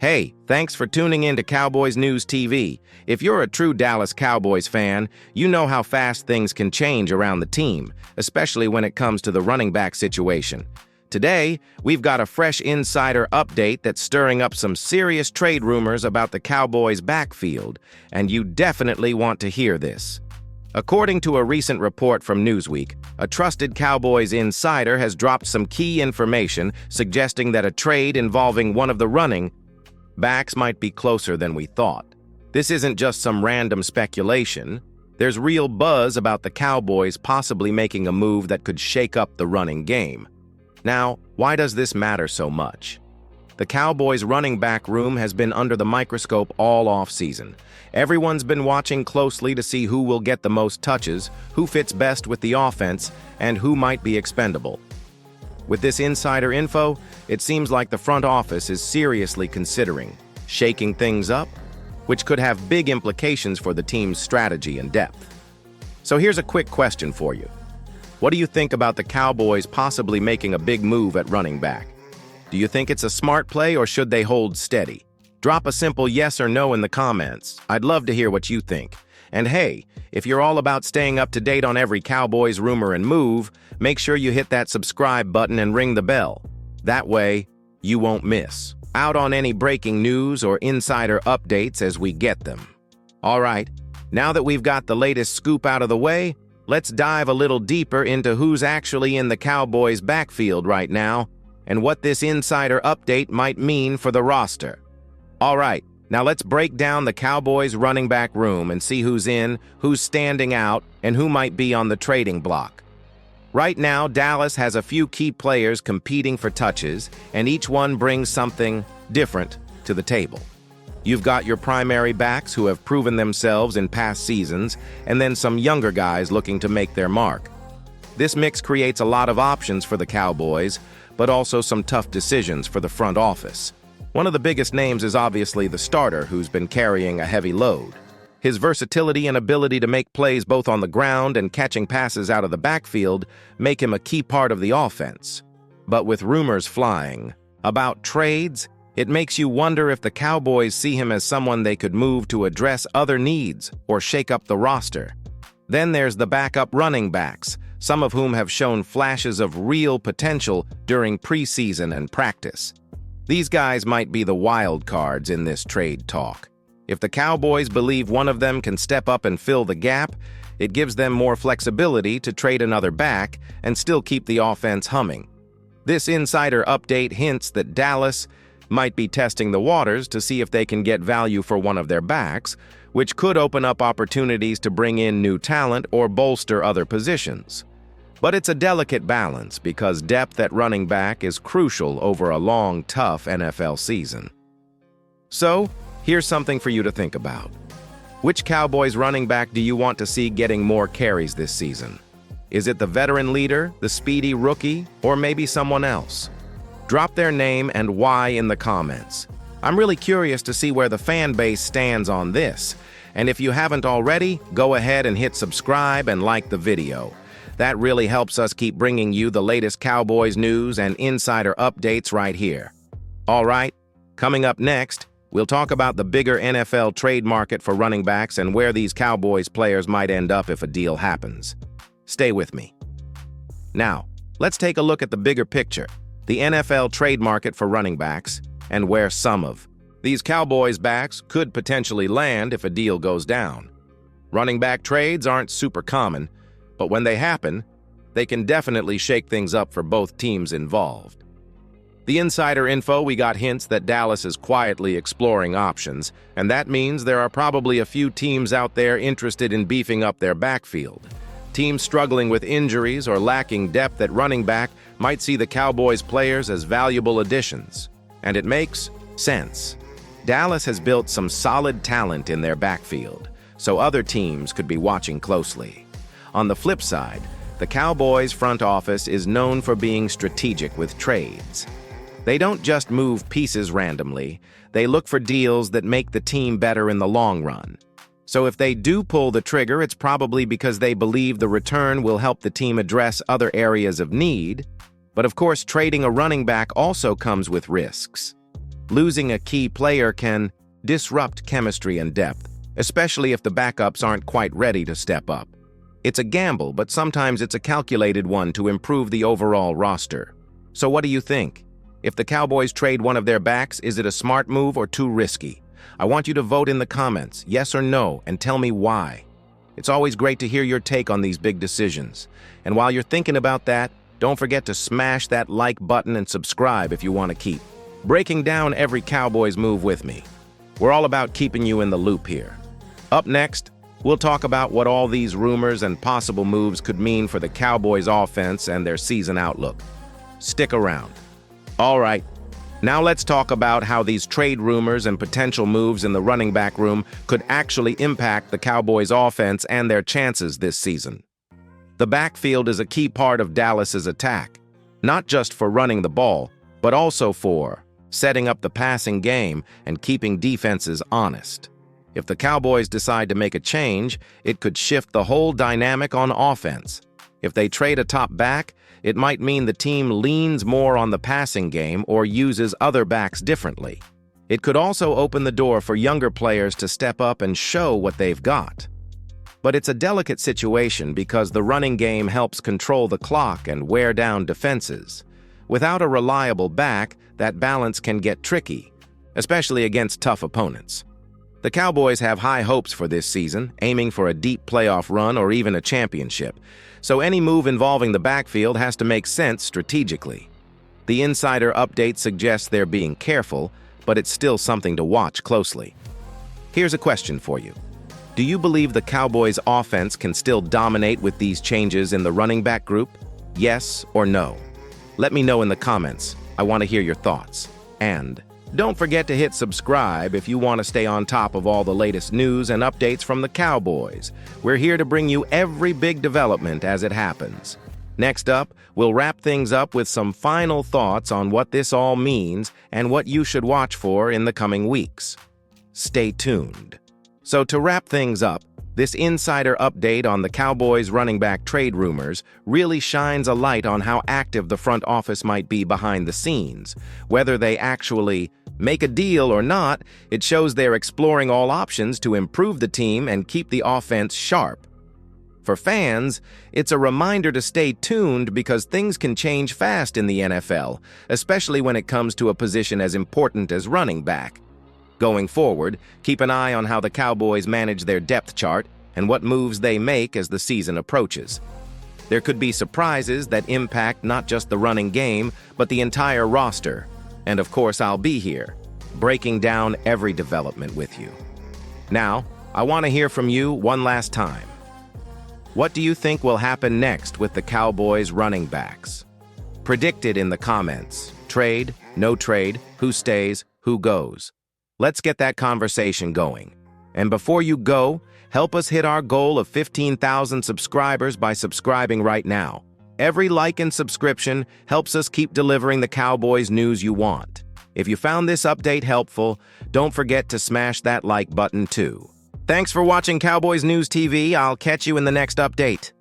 Hey, thanks for tuning in to Cowboys News TV. If you're a true Dallas Cowboys fan, you know how fast things can change around the team, especially when it comes to the running back situation. Today, we've got a fresh insider update that's stirring up some serious trade rumors about the Cowboys' backfield, and you definitely want to hear this. According to a recent report from Newsweek, a trusted Cowboys insider has dropped some key information suggesting that a trade involving one of the running backs might be closer than we thought. This isn't just some random speculation. There's real buzz about the Cowboys possibly making a move that could shake up the running game. Now, why does this matter so much? The Cowboys' running back room has been under the microscope all offseason. Everyone's been watching closely to see who will get the most touches, who fits best with the offense, and who might be expendable. With this insider info, it seems like the front office is seriously considering shaking things up, which could have big implications for the team's strategy and depth. So here's a quick question for you. What do you think about the Cowboys possibly making a big move at running back? Do you think it's a smart play or should they hold steady? Drop a simple yes or no in the comments. I'd love to hear what you think. And hey, if you're all about staying up to date on every Cowboys rumor and move, make sure you hit that subscribe button and ring the bell. That way, you won't miss out on any breaking news or insider updates as we get them. All right, now that we've got the latest scoop out of the way, let's dive a little deeper into who's actually in the Cowboys' backfield right now and what this insider update might mean for the roster. All right, now let's break down the Cowboys' running back room and see who's in, who's standing out, and who might be on the trading block. Right now, Dallas has a few key players competing for touches, and each one brings something different to the table. You've got your primary backs who have proven themselves in past seasons, and then some younger guys looking to make their mark. This mix creates a lot of options for the Cowboys, but also some tough decisions for the front office. One of the biggest names is obviously the starter, who's been carrying a heavy load. His versatility and ability to make plays both on the ground and catching passes out of the backfield make him a key part of the offense. But with rumors flying about trades, it makes you wonder if the Cowboys see him as someone they could move to address other needs or shake up the roster. Then there's the backup running backs, some of whom have shown flashes of real potential during preseason and practice. These guys might be the wild cards in this trade talk. If the Cowboys believe one of them can step up and fill the gap, it gives them more flexibility to trade another back and still keep the offense humming. This insider update hints that Dallas might be testing the waters to see if they can get value for one of their backs, which could open up opportunities to bring in new talent or bolster other positions. But it's a delicate balance because depth at running back is crucial over a long, tough NFL season. So, here's something for you to think about. Which Cowboys running back do you want to see getting more carries this season? Is it the veteran leader, the speedy rookie, or maybe someone else? Drop their name and why in the comments. I'm really curious to see where the fan base stands on this. And if you haven't already, go ahead and hit subscribe and like the video. That really helps us keep bringing you the latest Cowboys news and insider updates right here. All right, coming up next, we'll talk about the bigger NFL trade market for running backs and where these Cowboys players might end up if a deal happens. Stay with me. Now, let's take a look at the bigger picture, the NFL trade market for running backs, and where some of these Cowboys backs could potentially land if a deal goes down. Running back trades aren't super common, but when they happen, they can definitely shake things up for both teams involved. The insider info, we got hints that Dallas is quietly exploring options, and that means there are probably a few teams out there interested in beefing up their backfield. Teams struggling with injuries or lacking depth at running back might see the Cowboys players as valuable additions. And it makes sense. Dallas has built some solid talent in their backfield, so other teams could be watching closely. On the flip side, the Cowboys front office is known for being strategic with trades. They don't just move pieces randomly, they look for deals that make the team better in the long run. So if they do pull the trigger, it's probably because they believe the return will help the team address other areas of need. But of course, trading a running back also comes with risks. Losing a key player can disrupt chemistry and depth, especially if the backups aren't quite ready to step up. It's a gamble, but sometimes it's a calculated one to improve the overall roster. So what do you think? If the Cowboys trade one of their backs, is it a smart move or too risky? I want you to vote in the comments, yes or no, and tell me why. It's always great to hear your take on these big decisions. And while you're thinking about that, don't forget to smash that like button and subscribe if you want to keep breaking down every Cowboys move with me. We're all about keeping you in the loop here. Up next, we'll talk about what all these rumors and possible moves could mean for the Cowboys offense and their season outlook. Stick around. All right, now let's talk about how these trade rumors and potential moves in the running back room could actually impact the Cowboys offense and their chances this season. The backfield is a key part of Dallas's attack, not just for running the ball, but also for setting up the passing game and keeping defenses honest. If the Cowboys decide to make a change, it could shift the whole dynamic on offense. If they trade a top back, it might mean the team leans more on the passing game or uses other backs differently. It could also open the door for younger players to step up and show what they've got. But it's a delicate situation because the running game helps control the clock and wear down defenses. Without a reliable back, that balance can get tricky, especially against tough opponents. The Cowboys have high hopes for this season, aiming for a deep playoff run or even a championship, so any move involving the backfield has to make sense strategically. The insider update suggests they're being careful, but it's still something to watch closely. Here's a question for you. Do you believe the Cowboys' offense can still dominate with these changes in the running back group? Yes or no? Let me know in the comments. I want to hear your thoughts. And don't forget to hit subscribe if you want to stay on top of all the latest news and updates from the Cowboys. We're here to bring you every big development as it happens. Next up, we'll wrap things up with some final thoughts on what this all means and what you should watch for in the coming weeks. Stay tuned. So to wrap things up, this insider update on the Cowboys running back trade rumors really shines a light on how active the front office might be behind the scenes. Whether they actually make a deal or not, it shows they're exploring all options to improve the team and keep the offense sharp. For fans, it's a reminder to stay tuned because things can change fast in the NFL, especially when it comes to a position as important as running back. Going forward, keep an eye on how the Cowboys manage their depth chart and what moves they make as the season approaches. There could be surprises that impact not just the running game, but the entire roster. And of course, I'll be here, breaking down every development with you. Now, I want to hear from you one last time. What do you think will happen next with the Cowboys running backs? Predict it in the comments. Trade, no trade, who stays, who goes. Let's get that conversation going. And before you go, help us hit our goal of 15,000 subscribers by subscribing right now. Every like and subscription helps us keep delivering the Cowboys news you want. If you found this update helpful, don't forget to smash that like button too. Thanks for watching Cowboys News TV. I'll catch you in the next update.